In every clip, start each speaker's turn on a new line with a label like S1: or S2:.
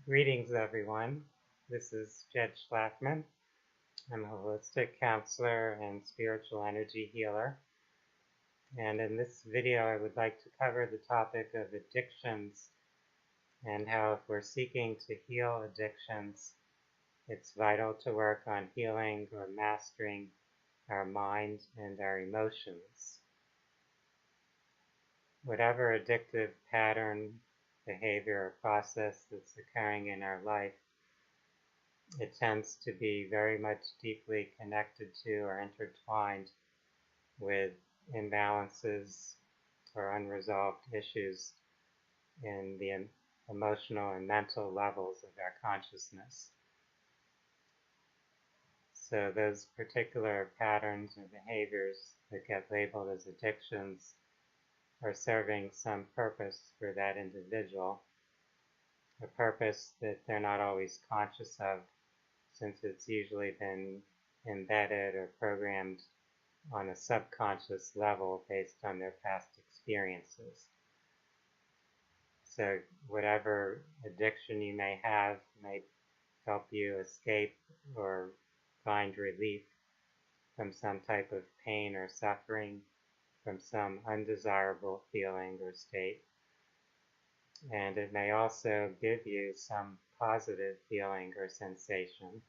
S1: Greetings, everyone. This is Jed Schlafman. I'm a holistic counselor and spiritual energy healer. And in this video, I would like to cover the topic of addictions and how, if we're seeking to heal addictions, it's vital to work on healing or mastering our mind and our emotions. Whatever addictive pattern, behavior, or process that's occurring in our life, it tends to be very much deeply connected to or intertwined with imbalances or unresolved issues in the emotional and mental levels of our consciousness. So those particular patterns or behaviors that get labeled as addictions are serving some purpose for that individual, a purpose that they're not always conscious of, since it's usually been embedded or programmed on a subconscious level based on their past experiences. So whatever addiction you may have may help you escape or find relief from some type of pain or suffering, from some undesirable feeling or state. And it may also give you some positive feeling or sensation.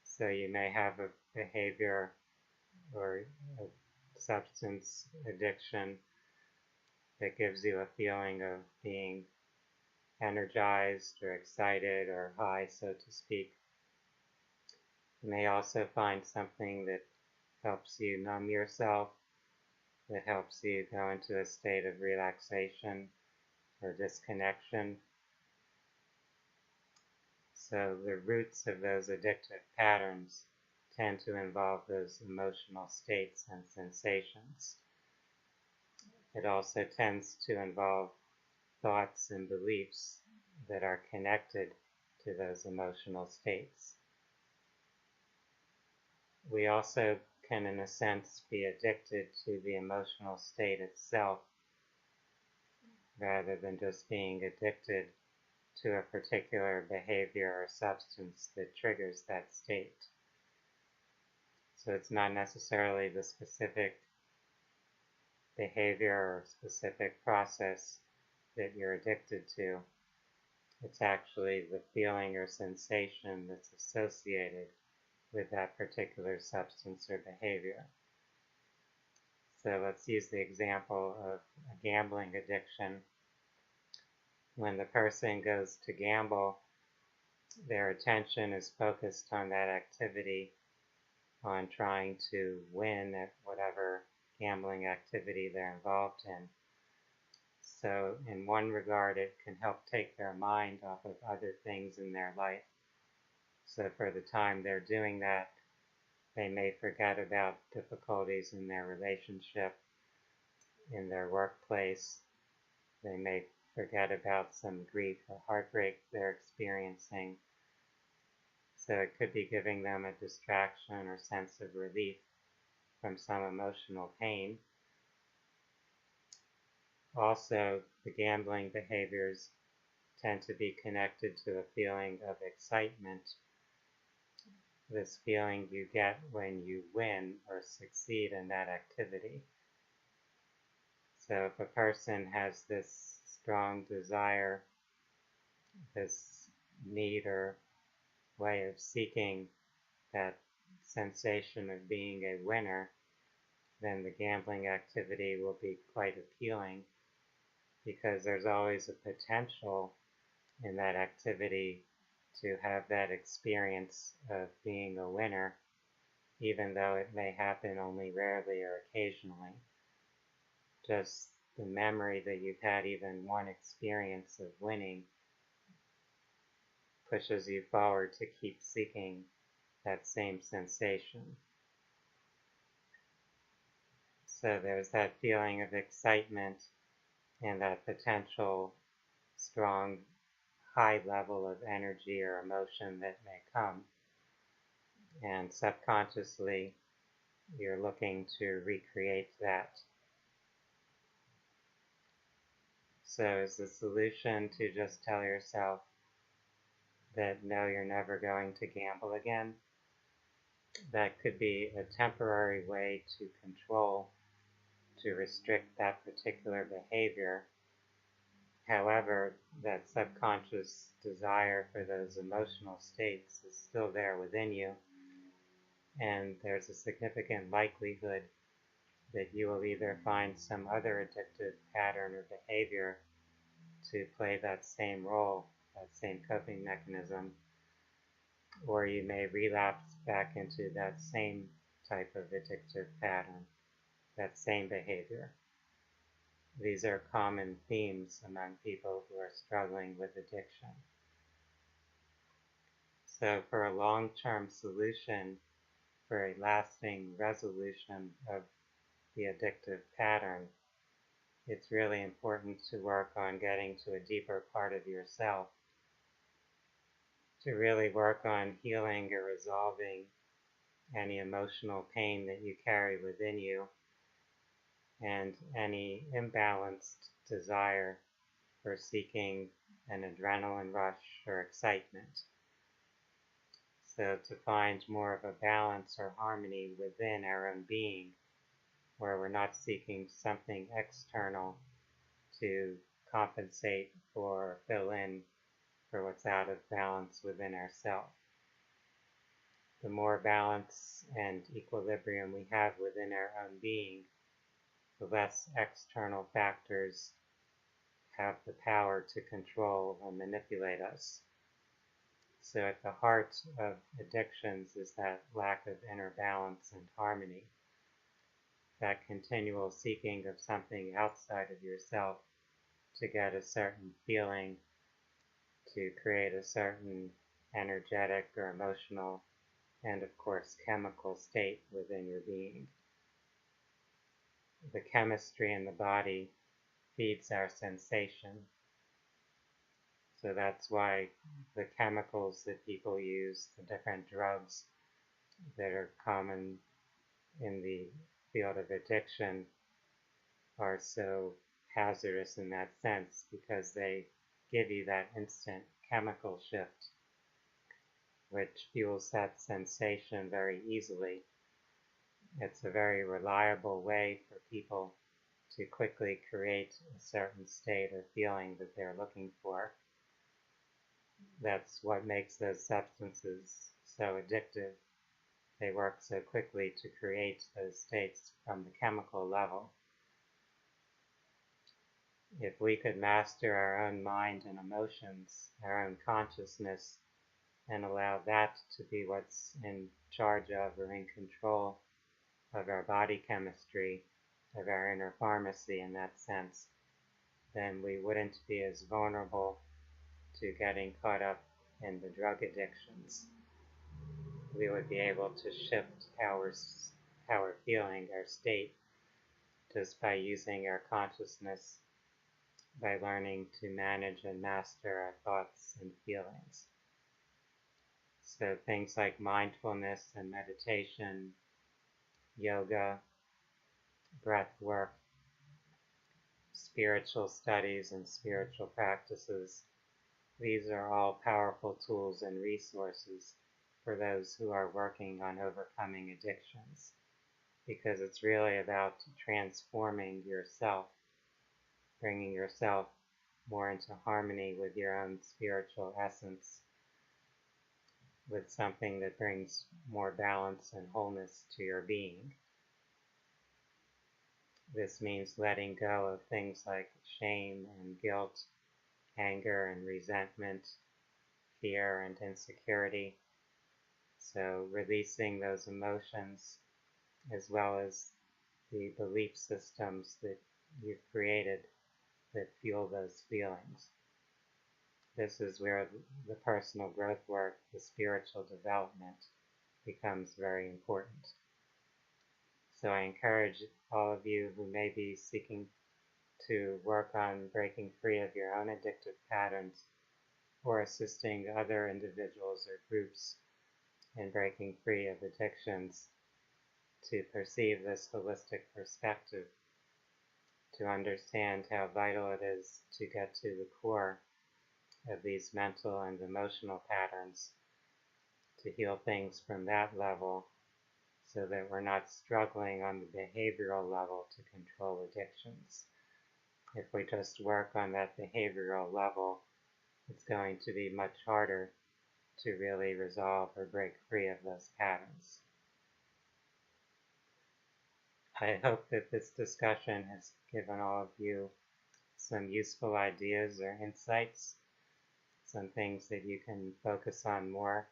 S1: So you may have a behavior or a substance addiction that gives you a feeling of being energized or excited or high, so to speak. You may also find something that helps you numb yourself, that helps you go into a state of relaxation or disconnection. So the roots of those addictive patterns tend to involve those emotional states and sensations. It also tends to involve thoughts and beliefs that are connected to those emotional states. We also can, in a sense, be addicted to the emotional state itself, rather than just being addicted to a particular behavior or substance that triggers that state. So it's not necessarily the specific behavior or specific process that you're addicted to. It's actually the feeling or sensation that's associated with that particular substance or behavior. So let's use the example of a gambling addiction. When the person goes to gamble, their attention is focused on that activity, on trying to win at whatever gambling activity they're involved in. So in one regard, it can help take their mind off of other things in their life. So for the time they're doing that, they may forget about difficulties in their relationship, in their workplace. They may forget about some grief or heartbreak they're experiencing. So it could be giving them a distraction or sense of relief from some emotional pain. Also, the gambling behaviors tend to be connected to a feeling of excitement, this feeling you get when you win or succeed in that activity. So if a person has this strong desire, this need or way of seeking that sensation of being a winner, then the gambling activity will be quite appealing, because there's always a potential in that activity to have that experience of being a winner, even though it may happen only rarely or occasionally. Just the memory that you've had even one experience of winning pushes you forward to keep seeking that same sensation. So there's that feeling of excitement and that potential strong high level of energy or emotion that may come. And subconsciously, you're looking to recreate that. So is the solution to just tell yourself that no, you're never going to gamble again? That could be a temporary way to control, to restrict that particular behavior. However, that subconscious desire for those emotional states is still there within you, and there's a significant likelihood that you will either find some other addictive pattern or behavior to play that same role, that same coping mechanism, or you may relapse back into that same type of addictive pattern, that same behavior. These are common themes among people who are struggling with addiction. So for a long-term solution, for a lasting resolution of the addictive pattern, it's really important to work on getting to a deeper part of yourself, to really work on healing or resolving any emotional pain that you carry within you and any imbalanced desire for seeking an adrenaline rush or excitement. So to find more of a balance or harmony within our own being, where we're not seeking something external to compensate or fill in for what's out of balance within ourselves. The more balance and equilibrium we have within our own being, the less external factors have the power to control or manipulate us. So at the heart of addictions is that lack of inner balance and harmony, that continual seeking of something outside of yourself to get a certain feeling, to create a certain energetic or emotional and of course chemical state within your being. The chemistry in the body feeds our sensation. So that's why the chemicals that people use, the different drugs that are common in the field of addiction, are so hazardous in that sense because they give you that instant chemical shift, which fuels that sensation very easily. It's a very reliable way for people to quickly create a certain state or feeling that they're looking for. That's what makes those substances so addictive. They work so quickly to create those states from the chemical level. If we could master our own mind and emotions, our own consciousness, and allow that to be what's in charge of or in control of our body chemistry, of our inner pharmacy in that sense, then we wouldn't be as vulnerable to getting caught up in the drug addictions. We would be able to shift how we're feeling, our state, just by using our consciousness, by learning to manage and master our thoughts and feelings. So things like mindfulness and meditation, yoga, breath work, spiritual studies and spiritual practices, these are all powerful tools and resources for those who are working on overcoming addictions, because it's really about transforming yourself, bringing yourself more into harmony with your own spiritual essence, with something that brings more balance and wholeness to your being. This means letting go of things like shame and guilt, anger and resentment, fear and insecurity. So releasing those emotions as well as the belief systems that you've created that fuel those feelings. This is where the personal growth work, the spiritual development, becomes very important. So I encourage all of you who may be seeking to work on breaking free of your own addictive patterns or assisting other individuals or groups in breaking free of addictions to perceive this holistic perspective, to understand how vital it is to get to the core of these mental and emotional patterns, to heal things from that level so that we're not struggling on the behavioral level to control addictions. If we just work on that behavioral level, it's going to be much harder to really resolve or break free of those patterns. I hope that this discussion has given all of you some useful ideas or insights, some things that you can focus on more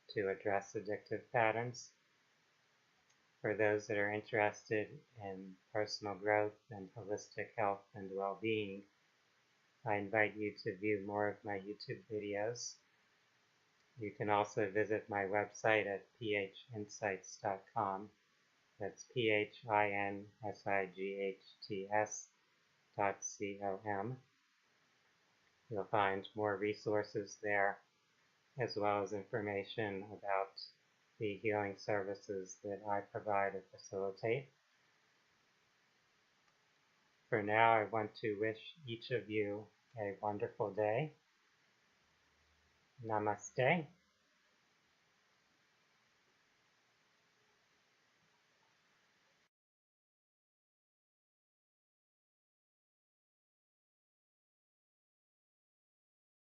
S1: to address addictive patterns. For those that are interested in personal growth and holistic health and well-being, I invite you to view more of my YouTube videos. You can also visit my website at phinsights.com. That's PHINSIGHTS.com. You'll find more resources there, as well as information about the healing services that I provide or facilitate. For now, I want to wish each of you a wonderful day. Namaste.